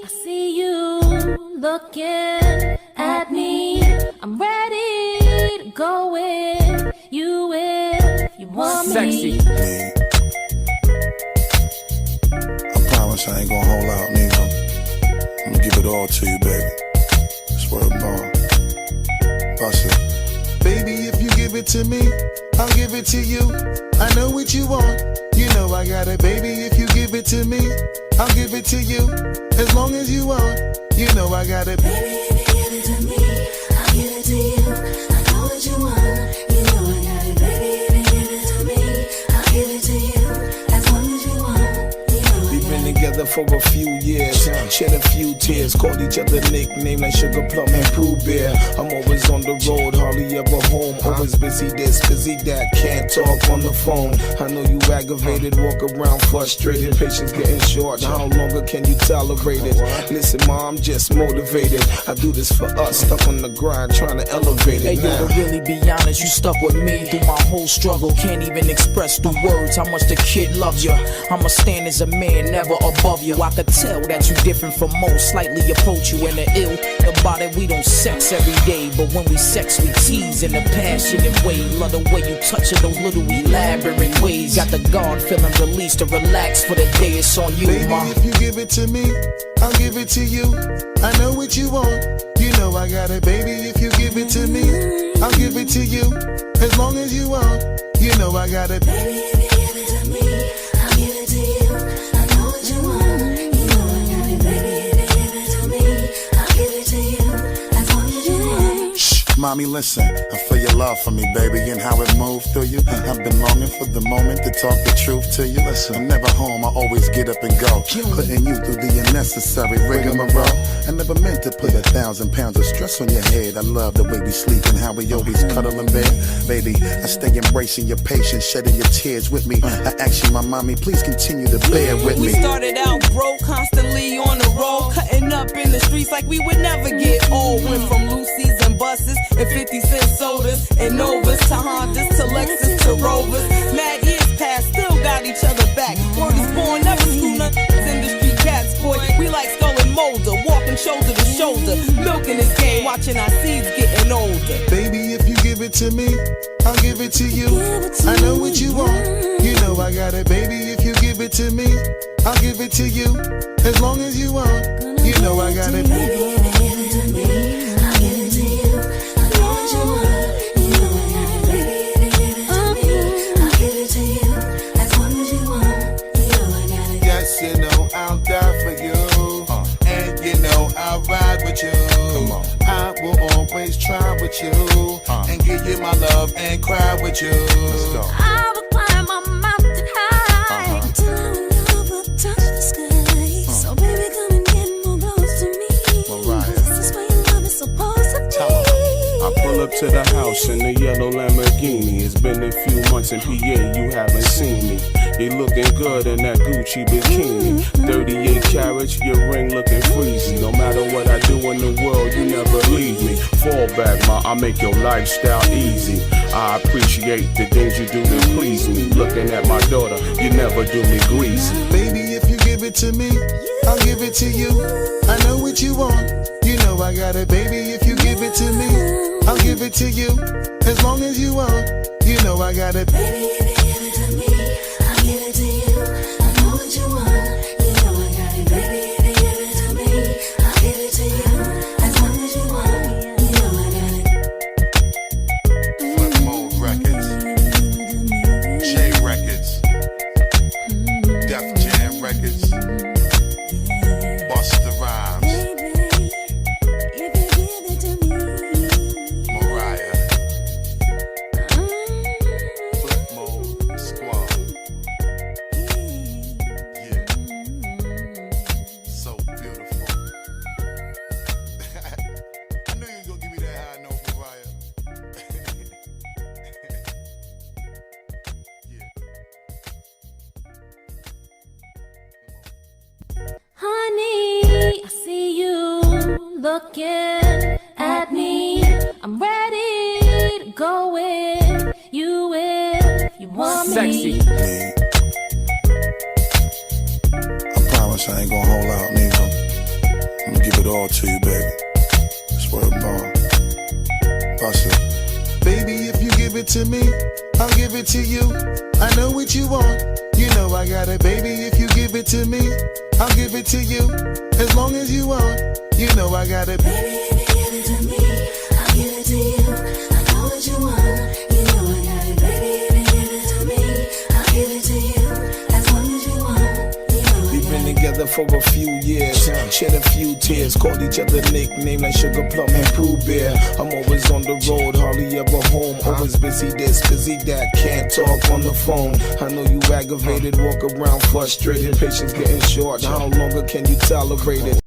see you looking at me. I'm ready to go with you if you want me. I promise I ain't gonna hold out neither. I'm gonna give it all to you, baby. Swear to God. Bust it. Baby, if you give it to me, I'll give it to you. I know what you want. You know I got it, baby. If you give it to me, I'll give it to you. As long as you want, you know I got it. Baby, if you give it to me, I'll give it to you. I know what you want. You know I got it, baby. If you give it to me, I'll give it to you. As long as you want, you know I got it. We've been together for a few years, shed a few tears, called each other nicknames like Sugar Plum and Pooh Bear. I'm always on the road, hardly ever home. Always busy this, busy that, can't talk on the phone. I know you aggravated, walk around frustrated, patience getting short. How longer can you tolerate it? Listen, ma, I'm just motivated. I do this for us, stuck on the grind, trying to elevate it. Hey, yo, to really be honest, you stuck with me through my whole struggle. Can't even express through words how much the kid loves you. I'ma stand as a man, never above you. I could tell that you different from most, slightly approach you in the ill. About it, we don't sex every day, but when we sex, we tease in a passionate way. Love the way you touch it, those little elaborate ways. Got the guard feeling released to relax for the day. It's on you, baby, ma. if you give it to me, I'll give it to you. I know what you want. You know I got it, baby. If you give it to me, I'll give it to you. As long as you want, you know I got it. Baby, if you give it to me, I'll give it to you. I know what you want. You know I got it, baby. If you give it to me, I'll give it to you. As long as you want. Shh, mommy, listen. I feel your love for me, baby, and how it moved through you. I've been longing for the moment to talk the truth to you. Listen, I'm never home, I always get up and go. Putting you through the unnecessary rigmarole. I never meant to put 1,000 pounds of stress on your head. I love the way we sleep and how we always cuddle in bed. Baby, I stay embracing your patience, shedding your tears with me. I ask you, my mommy, please continue to bear with me. We started out broke, constantly on the road, cutting up in the streets like we would never get old. Went from Lucy's and buses and 50-cent sodas and Novas to Hondas to Lexus to Rovers. Mad years past, still got each other back. Word is born, never screw nothing. Industry cats, boy, we like Skull and Molder, walking shoulder to shoulder, milking this game, watching our seeds getting older. Baby, if you give it to me, I'll give it to you. I know what you want. You know I got it, baby. If you give it to me, I'll give it to you. As long as you want, you know I got it. Baby, if you give it to me, I'll give it to you. I know what you want. You know I got it, baby. If you give it to me, I'll give it to you. As long as you want, you know I got it. Yes, you know I'll die for you. And you know I'll ride with you. I will always try with you. And give you my love and cry with you. I will climb a mountain high till our love will touch the sky. So baby, come and get more close to me. This is where your love is supposed to be. I pull up to the house in the yellow Lamborghini. It's been a few months in PA, you haven't seen me. You looking good in that Gucci bikini. 38 carats, your ring looking freezy. No matter what I do in the world, you never leave me. Fall back, ma, I make your lifestyle easy. I appreciate the things you do to please me. Looking at my daughter, you never do me greasy. Baby, if you give it to me, I'll give it to you. I know what you want. You know I got it, baby. If you give it to me, I'll give it to you. As long as you want, you know I got it. Baby, if you give it to me, I'll give it to you. I know what you want. You know I got it, baby. If you give it to me, I'll give it to you. As long as you want, you know I got it. Flip Mode Records, J Records, Def Jam Records, Busta Rhymes, If you give it to me, Mariah, Flip Mode Squad. Yeah, so beautiful. I knew you was gonna give me that high note, Mariah. honey, I see you looking at me. I'm ready to go with you if you want me. I promise I ain't gonna hold out neither. all to you, baby. Swear upon. Bust it. Baby, if you give it to me, I'll give it to you. I know what you want. You know I got it, baby. If you give it to me, I'll give it to you. As long as you want, you know I got it. Baby, if you give it to me, I'll give it to you. I know what you want. You know I got it. Baby, if you give it to me, I'll give it to you. As long as you want, you know I We've got been it. together for a few years, shed a few tears, called each other nicknames like Sugar Plum and Pooh Bear. I'm always on the road, hardly ever home, always busy this, busy that, can't talk on the phone. I know you aggravated, walk around frustrated, patience getting short, how longer can you tolerate it?